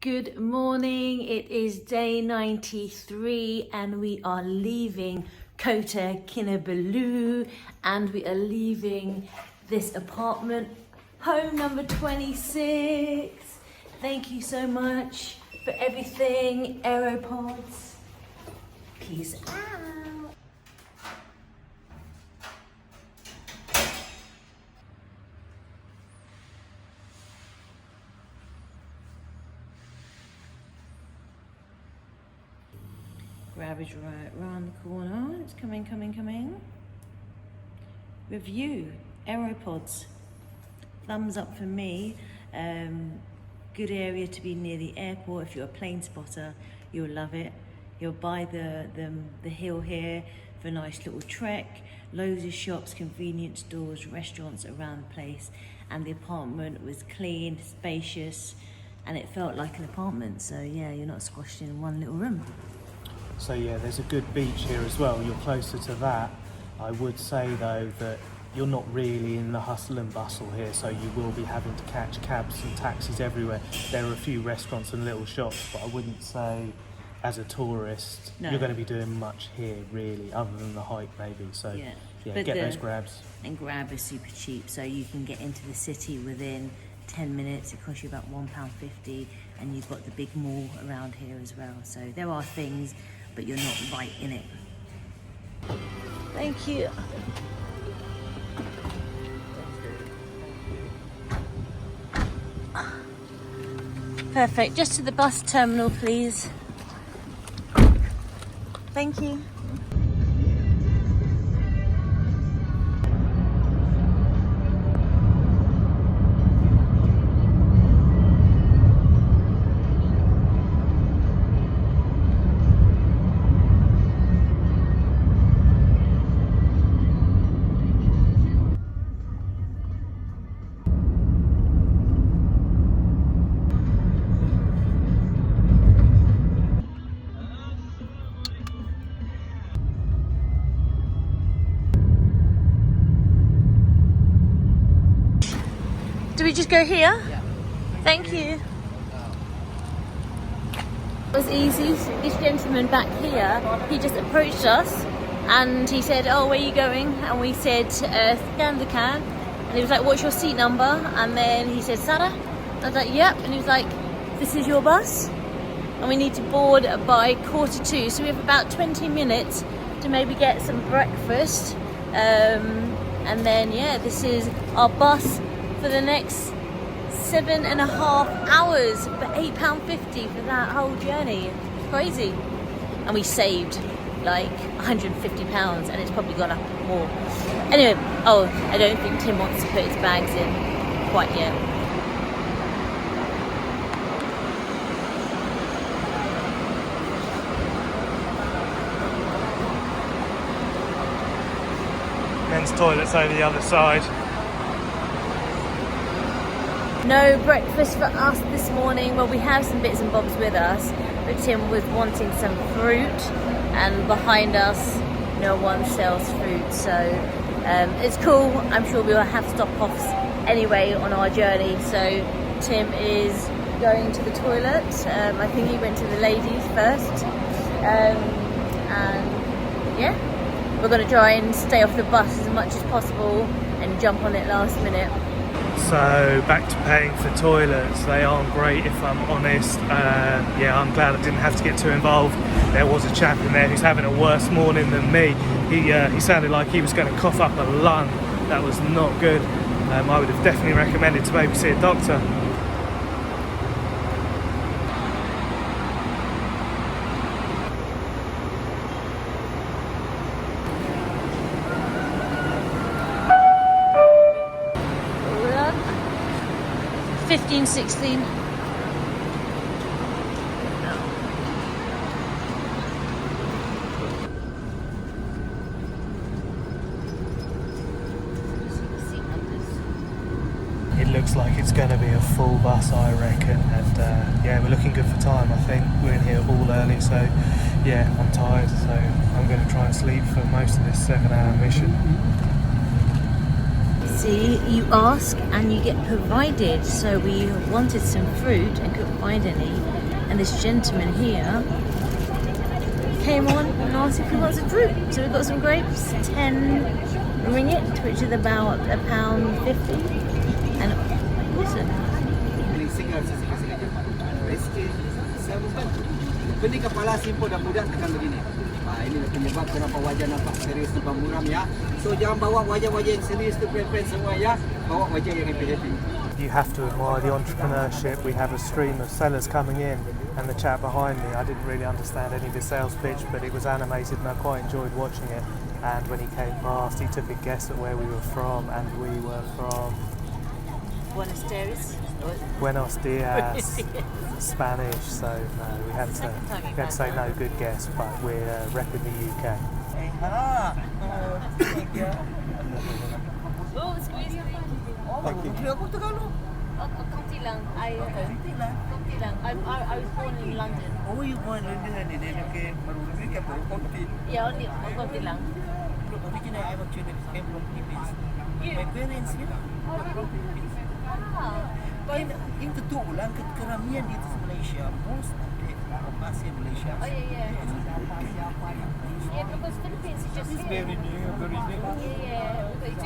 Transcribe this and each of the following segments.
Good morning, it is day 93 and we are leaving Kota Kinabalu and we are leaving this apartment, home number 26. Thank you so much for everything, Aeropods. Peace out. Grab is right round the corner. It's coming. Review, Aeropods. Thumbs up for me. Good area to be near the airport. If you're a plane spotter, you'll love it. You're by the hill here for a nice little trek. Loads of shops, convenience stores, restaurants around the place. And the apartment was clean, spacious, and it felt like an apartment. So yeah, you're not squashed in one little room. So yeah, there's a good beach here as well. You're closer to that. I would say though that you're not really in the hustle and bustle here, so you will be having to catch cabs and taxis everywhere. There are a few restaurants and little shops, but I wouldn't say as a tourist you're going to be doing much here really, other than the hike maybe. So yeah, get those grabs. And Grab is super cheap, so you can get into the city within 10 minutes. It costs you about £1.50, and you've got the big mall around here as well. So there are things, but you're not right in it. Thank you. Perfect. Just to the bus terminal, please. Thank you. Do we just go here? Yeah. Thank you. It was easy. This gentleman back here, he just approached us and he said, "Oh, where are you going?" And we said, "SANDAKAN." And he was like, "What's your seat number?" And then he said, "Sida." I was like, "Yep." And he was like, "This is your bus." And we need to board by 1:45. So we have about 20 minutes to maybe get some breakfast. And then, yeah, this is our bus for the next 7.5 hours for £8.50 for that whole journey. It's crazy. And we saved like £150 and it's probably gone up more. Anyway, I don't think Tim wants to put his bags in quite yet. Men's toilets over the other side. No breakfast for us this morning. Well, we have some bits and bobs with us, but Tim was wanting some fruit, and behind us no one sells fruit, so it's cool. I'm sure we'll have stop-offs anyway on our journey. So Tim is going to the toilet. I think he went to the ladies first, and yeah, we're going to try and stay off the bus as much as possible and jump on it last minute. So back to paying for toilets. They aren't great if I'm honest. Yeah, I'm glad I didn't have to get too involved. There was a chap in there who's having a worse morning than me. He sounded like he was going to cough up a lung. That was not good. I would have definitely recommended to maybe see a doctor. $15.16. It looks like it's going to be a full bus, I reckon, and yeah, we're looking good for time. I think we're in here all early, so yeah, I'm tired, so I'm going to try and sleep for most of this 7-hour mission. See, you ask and you get provided. So we wanted some fruit and couldn't find any. And this gentleman here came on and asked if we want some fruit. So we got some grapes, 10 ringgit, which is about £1.50. And awesome. Beli kepala simpul dan mudah tekan begini. Ini penyebab kenapa wajah nampak serius tu muram ya. So jangan bawa wajah-wajah yang serius tu friend-friend semua ya. Bawa wajah yang happy-happy. You have to admire the entrepreneurship. We have a stream of sellers coming in, and the chap behind me, I didn't really understand any of his sales pitch, but it was animated and I quite enjoyed watching it. And when he came past, he took a guess at where we were from, and we were from Buenos Aires. Buenos Dias, Spanish. So no, we had to say no good guess, but we're repping the UK. Oh, excuse me. Thank you. Konti lang. I was born in London. Oh, you born in London and okay, marunong ka pero konti. Yeah, only konti lang. Originally, I'm actually came from Philippines. My parents, you know, from Philippines. Yung totoo lang, karamihan dito sa Malaysia, most of us in Malaysia. Oh, yeah. Yeah, because Philippines is just It's very new, very new. Yeah. So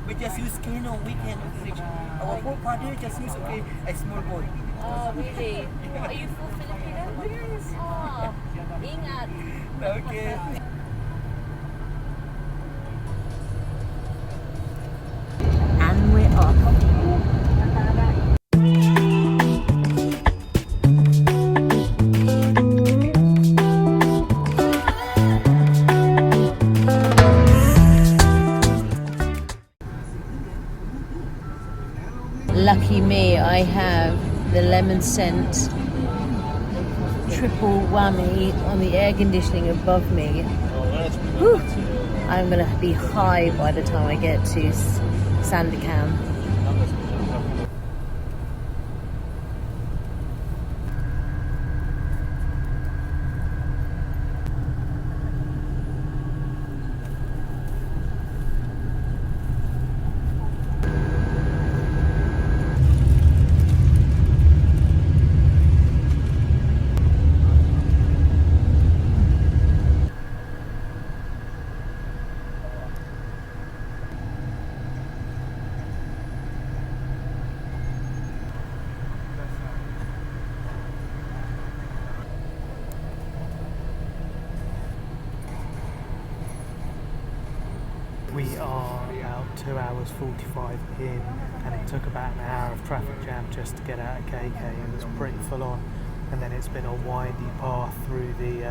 We just use canoe, we can reach. Our forefather just use a small boat. Oh, really? Are you full Filipino? Yes. Oh, ingat. Okay. And we're off. Lucky me, I have the lemon scent triple whammy on the air conditioning above me. Whew. I'm gonna be high by the time I get to Sandakan. We are about 2 hours 45 in, and it took about an hour of traffic jam just to get out of KK. It was pretty full on, and then it's been a windy path through the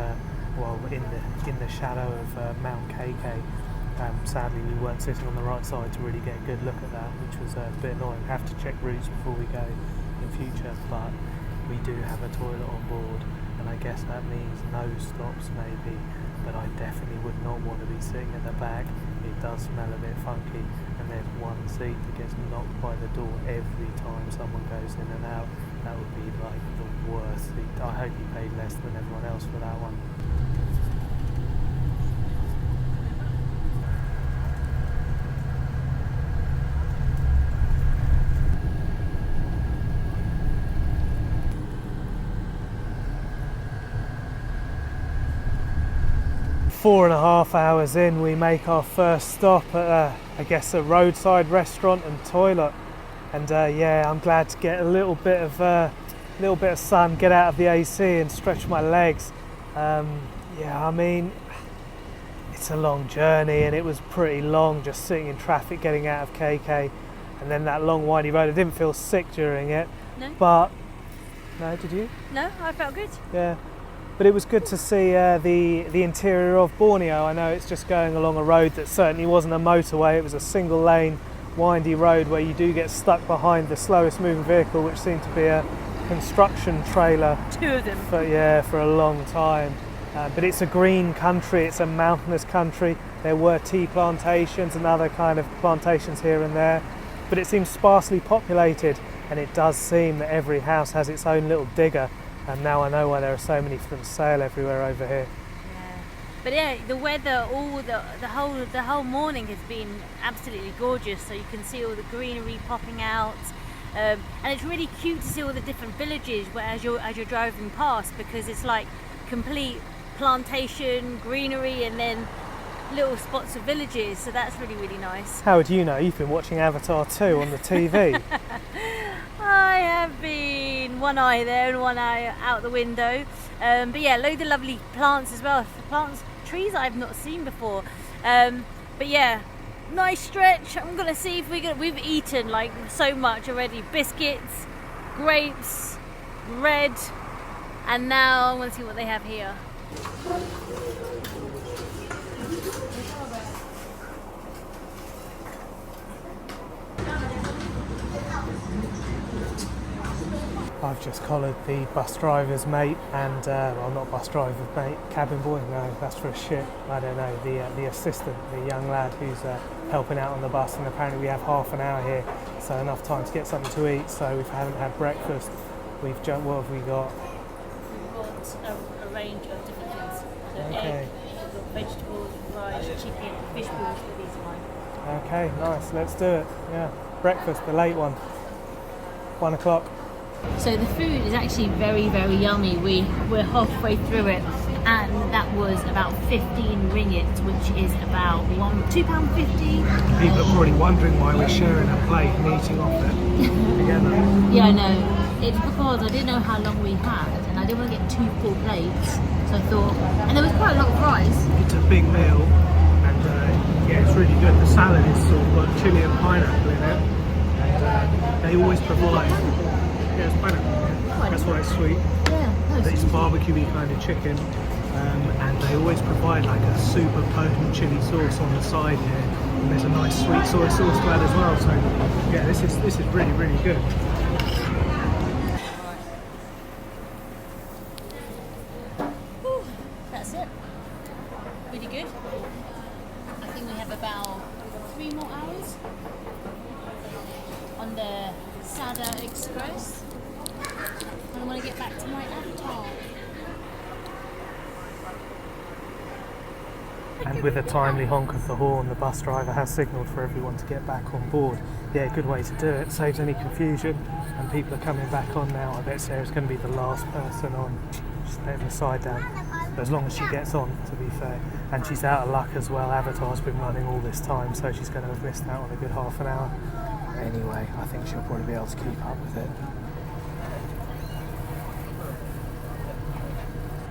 in the shadow of Mount KK. Sadly, we weren't sitting on the right side to really get a good look at that, which was a bit annoying. Have to check routes before we go in future, but we do have a toilet on board, and I guess that means no stops maybe, but I definitely would not want to be sitting at the back. It does smell a bit funky, and there's one seat that gets knocked by the door every time someone goes in and out. That would be like the worst seat. I hope you paid less than everyone else for that one. 4.5 hours in, we make our first stop at I guess a roadside restaurant and toilet, and yeah, I'm glad to get a little bit of sun, get out of the AC and stretch my legs. Yeah, I mean, it's a long journey, and it was pretty long just sitting in traffic getting out of KK, and then that long windy road. I didn't feel sick during it. No. But no, did you? No, I felt good. Yeah. But it was good to see the interior of Borneo. I know it's just going along a road that certainly wasn't a motorway. It was a single lane, windy road where you do get stuck behind the slowest moving vehicle, which seemed to be a construction trailer. 2 of them. For a long time. But it's a green country, it's a mountainous country. There were tea plantations and other kind of plantations here and there, but it seems sparsely populated, and it does seem that every house has its own little digger. And now I know why there are so many for them sale everywhere over here. Yeah. But yeah, the weather, the whole morning has been absolutely gorgeous. So you can see all the greenery popping out, and it's really cute to see all the different villages as you're driving past, because it's like complete plantation greenery and then little spots of villages. So that's really nice. How would you know? You've been watching Avatar 2 on the TV. I have been one eye there and one eye out the window. But yeah, loads of lovely plants as well. Trees I've not seen before. But yeah, nice stretch. I'm gonna see if we've eaten like so much already. Biscuits, grapes, bread, and now I want to see what they have here. I've just collared the bus driver's mate and, well, not bus driver's mate, cabin boy, no, that's for a shit, I don't know, the assistant, the young lad who's helping out on the bus, and apparently we have half an hour here, so enough time to get something to eat, so we haven't had breakfast. What have we got? We've got a range of different things. So Okay. egg, we've got vegetables, rice, chicken, fish balls for these wine. Okay, nice, let's do it, yeah. Breakfast, the late one, 1 o'clock. So the food is actually very yummy. We're halfway through it, and that was about 15 ringgit, which is about £2.50. People are probably wondering why we're sharing a plate and eating off it together. Yeah, I know. It's because I didn't know how long we had, and I didn't want to get 2 full plates. So I thought, and there was quite a lot of rice. It's a big meal, and yeah, it's really good. The salad is sort of got chili and pineapple in it, and they always provide. Yeah, it's pineapple. That's why it's sweet. Yeah, no, It's barbecue-y kind of chicken, and they always provide like a super potent chili sauce on the side here, and there's a nice sweet soy sauce to add as well. So yeah, this is really good. Whew, that's it. Really good. I think we have about 3 more hours on the Sida Express. And I want to get back to my avatar. And with a timely honk of the horn, the bus driver has signalled for everyone to get back on board. Yeah, good way to do it. Saves any confusion, and people are coming back on now. I bet Sarah's going to be the last person on. Just letting the side down. But as long as she gets on, to be fair. And she's out of luck as well. Avatar's been running all this time, so she's going to have missed out on a good half an hour. Anyway, I think she'll probably be able to keep up with it.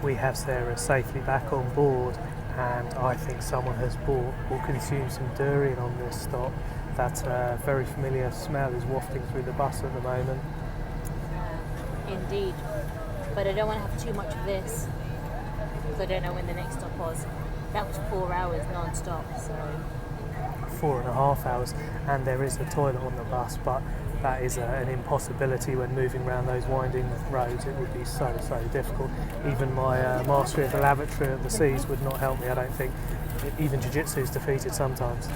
We have Sarah safely back on board, and I think someone has bought or consumed some durian on this stop. That very familiar smell is wafting through the bus at the moment. Indeed. But I don't want to have too much of this, because I don't know when the next stop was. That was 4 hours non-stop, so... 4.5 hours, and there is a toilet on the bus, but that is an impossibility when moving around those winding roads. It would be so difficult. Even my mastery of the lavatory at the seas would not help me, I don't think. Even jiu-jitsu is defeated sometimes.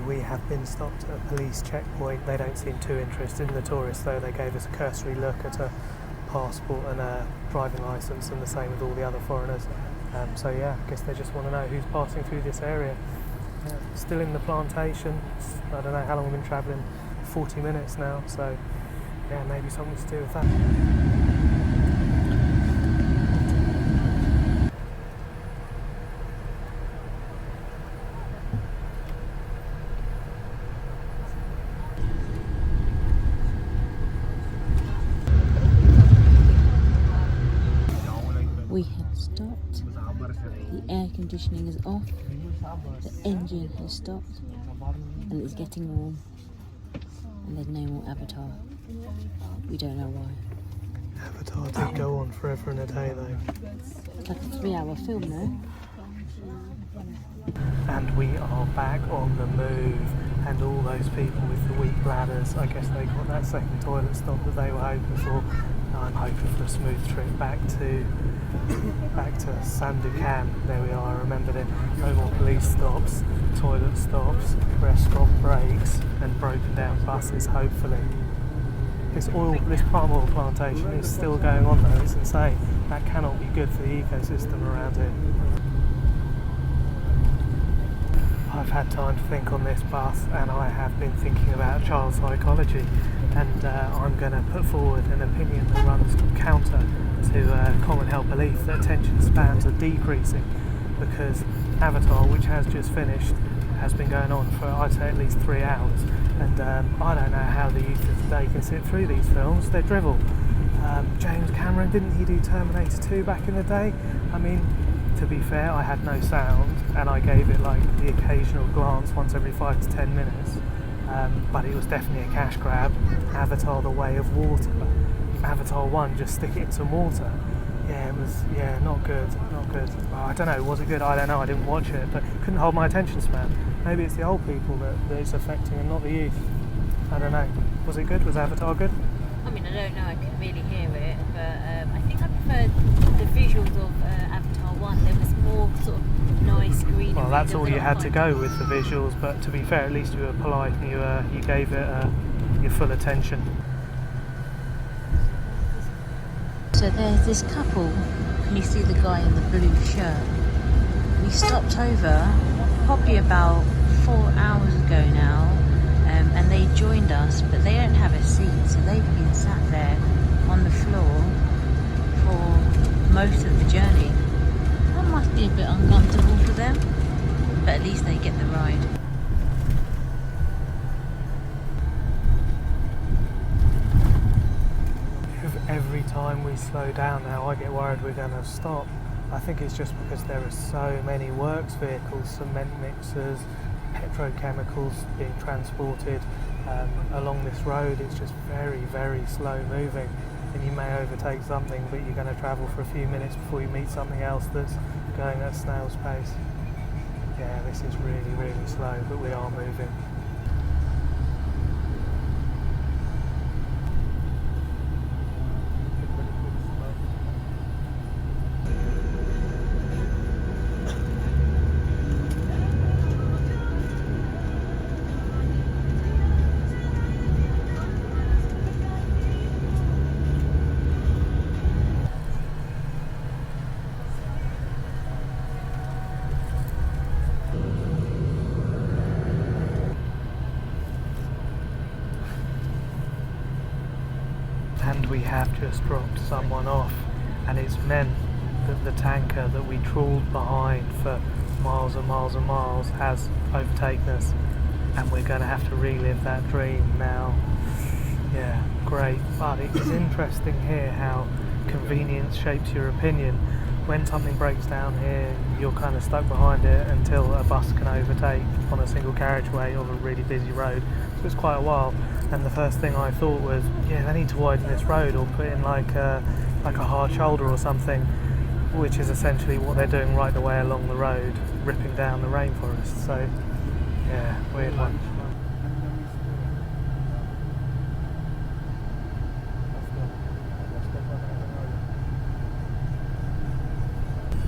We have been stopped at a police checkpoint. They don't seem too interested in the tourists, though. They gave us a cursory look at a passport and a driving licence, and the same with all the other foreigners. So yeah, I guess they just want to know who's passing through this area. Still in the plantation. I don't know how long we've been travelling, 40 minutes now, so yeah, maybe something to do with that. The air conditioning is off, the engine has stopped, and it's getting warm. And there's no more Avatar. We don't know why. Avatar did go on forever and a day though. It's like a 3-hour film, no? And we are back on the move, and all those people with the weak bladders, I guess they got that second toilet stop that they were hoping for. I'm hoping for a smooth trip back to SANDAKAN. There we are, I remembered it. No more police stops, toilet stops, restaurant breaks and broken down buses, hopefully. This palm oil plantation is still going on though, it's insane. That cannot be good for the ecosystem around here. I've had time to think on this bus, and I have been thinking about child psychology, and I'm going to put forward an opinion that runs counter to common held belief that attention spans are decreasing, because Avatar, which has just finished, has been going on for I'd say at least 3 hours, and I don't know how the youth of today can sit through these films. They're drivel. James Cameron, didn't he do Terminator 2 back in the day? I mean, to be fair, I had no sound and I gave it like the occasional glance once every 5 to 10 minutes, but it was definitely a cash grab. Avatar: The Way of Water, Avatar 1, just stick it in some water. Yeah, it was, not good. Well, I don't know, was it good? I don't know, I didn't watch it, but couldn't hold my attention span. Maybe it's the old people that it's affecting and not the youth. I don't know. Was it good? Was Avatar good? I mean, I don't know, I couldn't really hear it, but I think I preferred the visuals of Avatar 1. There was more sort of nice greenery. Well, that's all you had to go with, the visuals, but to be fair, at least you were polite and you gave it your full attention. So there's this couple, can you see the guy in the blue shirt? We stopped over probably about 4 hours ago now, and they joined us, but they don't have a seat, so they've been sat there on the floor for most of the journey. That must be a bit uncomfortable for them, but at least they get the ride. Every time we slow down now, I get worried we're going to stop. I think it's just because there are so many works vehicles, cement mixers, petrochemicals being transported along this road. It's just very, very slow moving, and you may overtake something, but you're going to travel for a few minutes before you meet something else that's going at snail's pace. Yeah, this is really, really slow, but we are moving. And we have just dropped someone off, and it's meant that the tanker that we trawled behind for miles and miles and miles has overtaken us, and we're going to have to relive that dream now. Yeah, great. But it's interesting here how convenience shapes your opinion. When something breaks down here, you're kind of stuck behind it until a bus can overtake on a single carriageway of a really busy road. So it's quite a while. And the first thing I thought was, yeah, they need to widen this road or put in like a hard shoulder or something, which is essentially what they're doing right the way along the road, ripping down the rainforest. So, yeah, weird one.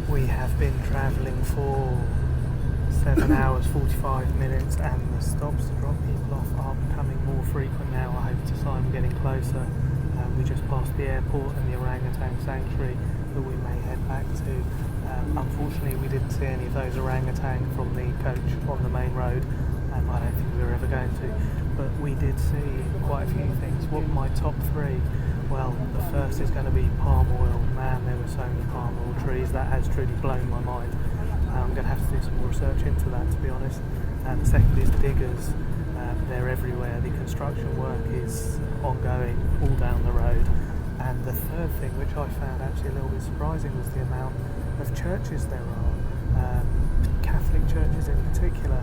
We have been travelling for 7 hours 45 minutes, and the stops to drop people off are becoming more frequent now. I hope to see I'm getting closer. We just passed the airport and the orangutan sanctuary that we may head back to. Unfortunately, we didn't see any of those orangutan from the coach on the main road. I don't think we were ever going to, but we did see quite a few things. What were my top 3? Well, the first is going to be palm oil. Man, there were so many palm oil trees. That has truly blown my mind. I'm going to have to do some more research into that, to be honest. The second is diggers. They're everywhere. The construction work is ongoing all down the road. And the third thing, which I found actually a little bit surprising, was the amount of churches there are, Catholic churches in particular.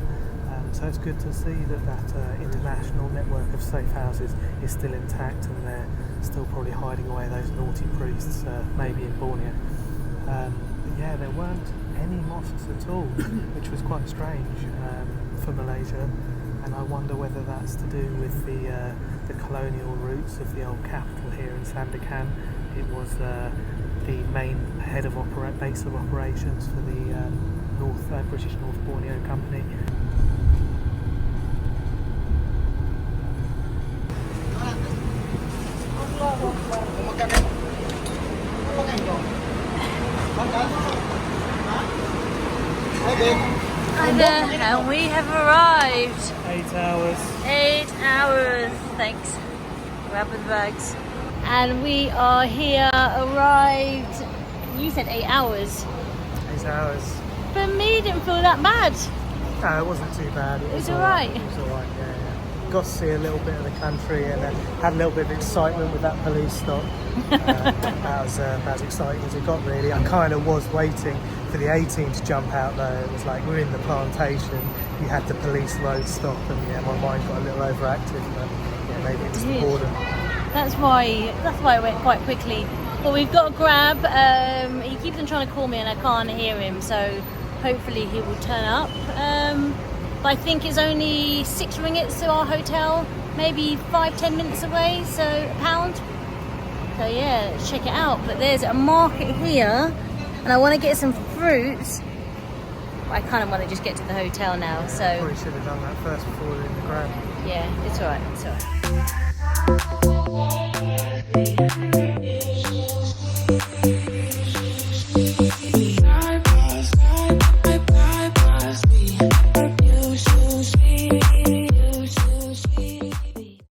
So it's good to see that international network of safe houses is still intact, and they're still probably hiding away those naughty priests, maybe in Borneo. But yeah, there weren't any mosques at all, which was quite strange for Malaysia, and I wonder whether that's to do with the colonial roots of the old capital here in Sandakan. It was the main base of operations for the British North Borneo Company. And we have arrived. 8 hours. 8 hours. Thanks. Grab the bags. And we are here, arrived. You said 8 hours. 8 hours. For me, it didn't feel that bad. No, it wasn't too bad. It was alright. It was alright, yeah. Got to see a little bit of the country, and had a little bit of excitement with that police stop. That was exciting as it got, really. I kind of was waiting for the A-team to jump out though. It was like, we're in the Plantation, you had the police road stop, and yeah, my mind got a little overactive, but yeah, maybe it was the boredom. That's why it went quite quickly. But we've got a grab. He keeps on trying to call me and I can't hear him, so hopefully he will turn up. But I think it's only 6 ringgits to our hotel, maybe 5-10 minutes away, so £1. So yeah, let's check it out. But there's a market here, and I want to get some fruits. I kind of want to just get to the hotel now, so... Probably should have done that first before we were in the grab. Yeah, it's alright, it's alright.